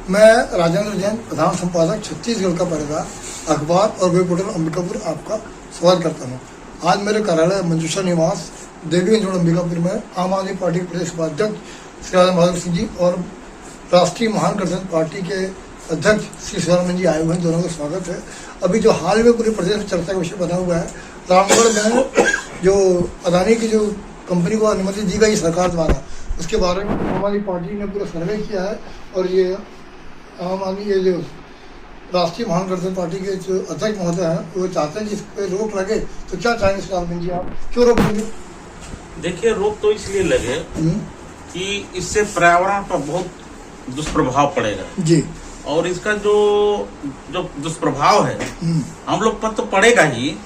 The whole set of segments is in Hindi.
मैं राजेंद्र जैन, प्रधान संपादक छत्तीसगढ़ का पहरेदार अखबार और वेब पोर्टल अंबिकापुर आपका स्वागत करता हूँ। आज मेरे कार्यालय मंजूषा निवास देवीगंज रोड अंबिकापुर में आम आदमी पार्टी के प्रदेश उपाध्यक्ष श्री राजेंद्र बहादुर सिंह जी और राष्ट्रीय महान गठबंधन पार्टी के अध्यक्ष श्री शिवराम जी आए हुए हैं। दोनों का स्वागत है। अभी जो हाल में पूरे प्रदेश में चर्चा का विषय बना हुआ है, रामगढ़ में जो अदानी की जो कंपनी को अनुमति दी गई सरकार द्वारा, उसके बारे में आम आदमी पार्टी ने पूरा सर्वे किया है और ये आम आदमी ये जो राष्ट्रीय महान गठबंधन पार्टी के जो अध्यक्ष महोदय हैं वो चाहते हैं जिस पे रोक लगे, तो क्या चाहेंगे शिवराम जी, आप क्यों रोक लेंगे? देखिए, रोक तो इसलिए लगे कि इससे पर्यावरण पर बहुत दुष्प्रभाव पड़ेगा जी, और इसका जो दुष्प्रभाव है हम लोग पर तो पड़ेगा ही,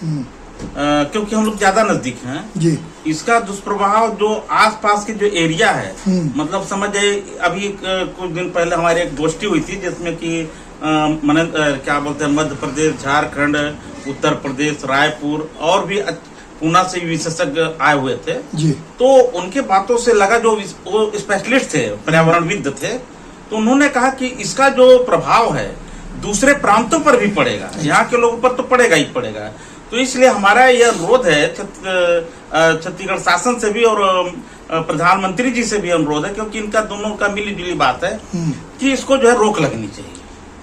क्योंकि हम लोग ज्यादा नजदीक हैं जी। इसका दुष्प्रभाव जो आसपास के जो एरिया है, मतलब समझ जाए, अभी कुछ दिन पहले हमारी एक गोष्ठी हुई थी जिसमें कि क्या बोलते हैं, मध्य प्रदेश, झारखंड, उत्तर प्रदेश, रायपुर और भी पूना से विशेषज्ञ आए हुए थे जी। तो उनके बातों से लगा, जो वो स्पेशलिस्ट थे, पर्यावरणविद थे, तो उन्होंने कहा कि इसका जो प्रभाव है दूसरे प्रांतों पर भी पड़ेगा, यहाँ के लोगों पर तो पड़ेगा ही पड़ेगा। तो इसलिए हमारा यह अनुरोध है छत्तीसगढ़ शासन से भी और प्रधानमंत्री जी से भी अनुरोध है, क्योंकि इनका दोनों का मिली जुली बात है कि इसको जो है रोक लगनी चाहिए।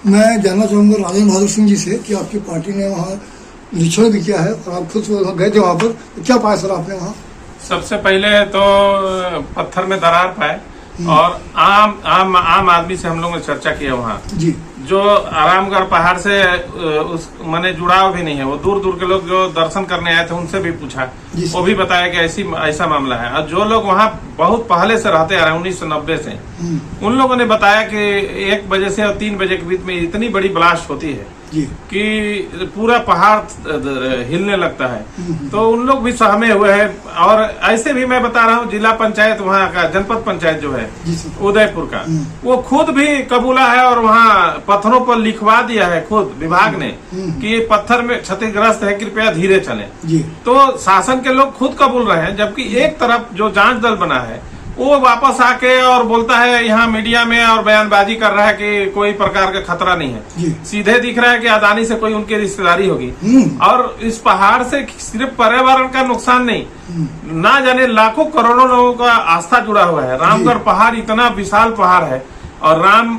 मैं जानना चाहूंगा राजेंद्र बहादुर सिंह जी से कि आपकी पार्टी ने वहाँ निरीक्षण भी किया है और आप खुद गए थे वहाँ पर, तो क्या पाया सर आपने वहाँ? सबसे पहले तो पत्थर में दरार पाए और आम आदमी से हम लोगों ने चर्चा किया वहाँ जी। जो आरामगढ़ पहाड़ से उस माने जुड़ाव भी नहीं है, वो दूर दूर के लोग जो दर्शन करने आए थे उनसे भी पूछा, वो भी बताया कि ऐसा मामला है। और जो लोग वहाँ बहुत पहले से रहते आ रहे हैं 1990 से, उन लोगों ने बताया कि 1 बजे से और 3 बजे के बीच में इतनी बड़ी ब्लास्ट होती है कि पूरा पहाड़ हिलने लगता है। तो उन लोग भी सहमे हुए हैं। और ऐसे भी मैं बता रहा हूँ, जिला पंचायत वहाँ का, जनपद पंचायत जो है उदयपुर का, वो खुद भी कबूला है और वहाँ पत्थरों पर लिखवा दिया है खुद विभाग ने कि ये पत्थर में क्षतिग्रस्त है, कृपया धीरे चलें। तो शासन के लोग खुद कबूल रहे हैं, जबकि एक तरफ जो जांच दल बना है वो वापस आके और बोलता है यहाँ मीडिया में और बयानबाजी कर रहा है कि कोई प्रकार का खतरा नहीं है। सीधे दिख रहा है कि अदानी से कोई उनकी रिश्तेदारी होगी। और इस पहाड़ से सिर्फ पर्यावरण का नुकसान नहीं, ना जाने लाखों करोड़ों लोगों का आस्था जुड़ा हुआ है। रामगढ़ पहाड़ इतना विशाल पहाड़ है और राम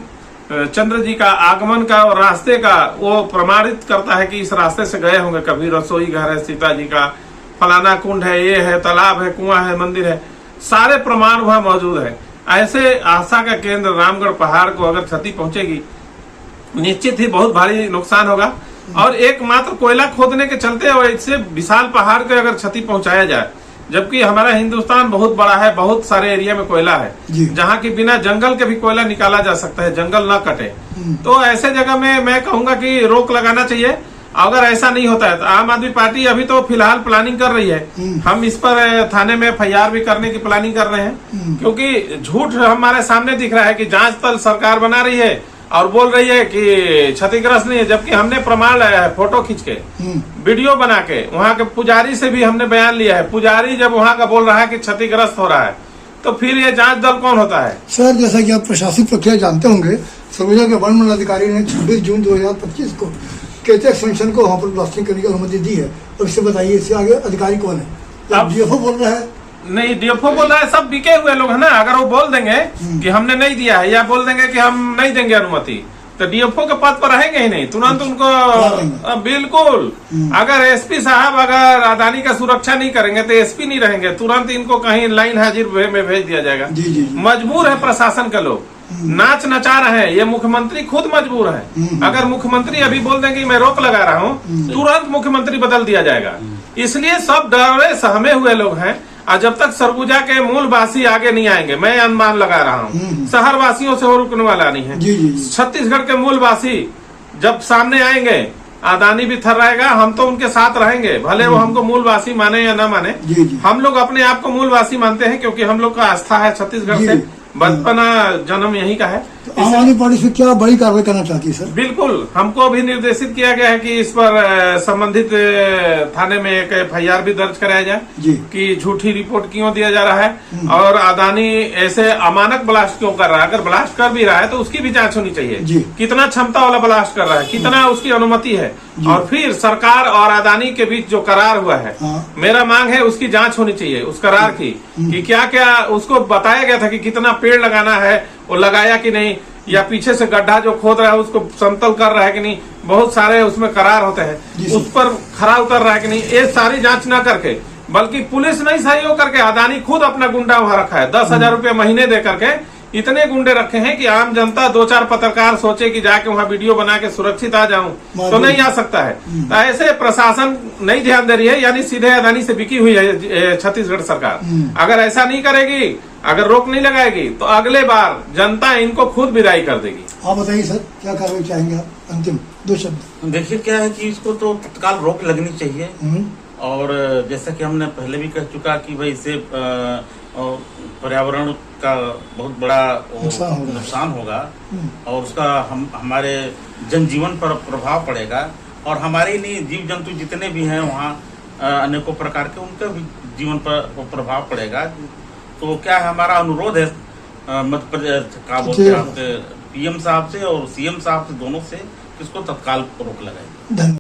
चंद्र जी का आगमन का और रास्ते का वो प्रमाणित करता है कि इस रास्ते से गए होंगे कभी। रसोई घर है सीता जी का, फलाना कुंड है, ये है, तालाब है, कुआं है, मंदिर है, सारे प्रमाण वहाँ मौजूद है। ऐसे आस्था का केंद्र रामगढ़ पहाड़ को अगर क्षति पहुंचेगी, निश्चित ही बहुत भारी नुकसान होगा। और एकमात्र कोयला खोदने के चलते और इससे विशाल पहाड़ को अगर क्षति पहुंचाया जाए, जबकि हमारा हिंदुस्तान बहुत बड़ा है, बहुत सारे एरिया में कोयला है जहाँ की बिना जंगल के भी कोयला निकाला जा सकता है, जंगल न कटे। तो ऐसे जगह में मैं कहूंगा कि रोक लगाना चाहिए। अगर ऐसा नहीं होता है तो आम आदमी पार्टी अभी तो फिलहाल प्लानिंग कर रही है। हम इस पर थाने में FIR भी करने की प्लानिंग कर रहे हैं, क्योंकि झूठ हमारे सामने दिख रहा है कि जांच दल सरकार बना रही है और बोल रही है कि क्षतिग्रस्त नहीं है, जबकि हमने प्रमाण लाया है, फोटो खींच के, वीडियो बना के। वहाँ के पुजारी से भी हमने बयान लिया है। पुजारी जब वहाँ का बोल रहा है कि क्षतिग्रस्त हो रहा है, तो फिर ये जांच दल कौन होता है? सर, जैसा कि आप प्रशासनिक प्रक्रिया जानते होंगे, सरगुजा के वन मंडलाधिकारी ने 26 जून 2025 को केचक फंक्शन को वहाँ पर ब्लास्टिंग करने की अनुमति दी है। और इससे बताइए, इससे आगे अधिकारी कौन है? अब DFO बोल रहा है? नहीं, DFO बोल रहा है, सब बिके हुए लोग है ना। अगर वो बोल देंगे कि हमने नहीं दिया है या बोल देंगे कि हम नहीं देंगे अनुमति, तो DFO के पद पर रहेंगे ही नहीं, तुरंत उनको बिल्कुल। अगर SP साहब अगर अदानी का सुरक्षा नहीं करेंगे तो SP नहीं रहेंगे, तुरंत इनको कहीं लाइन हाजिर में भेज दिया जाएगा। मजबूर है प्रशासन के लोग, नाच नचा रहे हैं। ये मुख्यमंत्री खुद मजबूर है। अगर मुख्यमंत्री अभी बोल देंगे मैं रोक लगा रहा हूँ, तुरंत मुख्यमंत्री बदल दिया जाएगा। इसलिए सब डरे सहमे हुए लोग हैं। और जब तक सरगुजा के मूलवासी आगे नहीं आएंगे, मैं अनुमान लगा रहा हूँ, शहर वासियों से वो रुकने वाला नहीं है। छत्तीसगढ़ के मूलवासी जब सामने आएंगे, अदानी भी थर्राएगा, हम तो उनके साथ रहेंगे, भले वो हमको मूलवासी माने या न माने। हम लोग अपने आप को मूलवासी मानते हैं, क्योंकि हम लोग का आस्था है छत्तीसगढ़ से, बचपना जन्म यहीं का है। तो आम आदमी पार्टी से क्या बड़ी कार्रवाई करना चाहती है सर? बिल्कुल, हमको भी निर्देशित किया गया है कि इस पर संबंधित थाने में एक FIR भी दर्ज कराया जाए जी। कि झूठी रिपोर्ट क्यों दिया जा रहा है और अदानी ऐसे अमानक ब्लास्ट क्यों कर रहा है। अगर ब्लास्ट कर भी रहा है तो उसकी भी जांच होनी चाहिए, जी। कितना क्षमता वाला ब्लास्ट कर रहा है, कितना उसकी अनुमति है, और फिर सरकार और अदानी के बीच जो करार हुआ है, हाँ। मेरा मांग है उसकी जांच होनी चाहिए उस करार की, कि क्या क्या उसको बताया गया था कि कितना पेड़ लगाना है, वो लगाया कि नहीं, या पीछे से गड्ढा जो खोद रहा है उसको समतल कर रहा है कि नहीं, बहुत सारे उसमें करार होते हैं, उस पर खरा उतर रहा है कि नहीं, ये सारी जांच न करके बल्कि पुलिस नहीं सहयोग करके अदानी खुद अपना गुंडा वहां रखा है, 10,000 रुपये महीने दे करके इतने गुंडे रखे हैं कि आम जनता 2-4 पत्रकार सोचे कि जाके वहां वीडियो बना के सुरक्षित आ जाऊं तो नहीं आ सकता है। तो ऐसे प्रशासन नहीं ध्यान दे रही है, यानी सीधे अदानी से बिकी हुई है छत्तीसगढ़ सरकार। अगर ऐसा नहीं करेगी, अगर रोक नहीं लगाएगी तो अगले बार जनता इनको खुद विदाई कर देगी। आप बताइए सर, क्या कार्रवाई चाहेंगे आप? अंतिम 2 शब्द। देखिए क्या है कि इसको तो तत्काल रोक लगनी चाहिए, और जैसा कि हमने पहले भी कह चुका कि भाई इससे पर्यावरण का बहुत बड़ा नुकसान होगा और उसका हमारे जनजीवन पर प्रभाव पड़ेगा, और हमारे लिए जीव जंतु जितने भी हैं वहाँ अनेकों प्रकार के उनका भी जीवन पर प्रभाव पड़ेगा। तो क्या है, हमारा अनुरोध है मध्य प्रदेश का बोलते हैं PM साहब से और CM साहब से, दोनों से इसको तत्काल रोक लगाएंगे। धन्यवाद।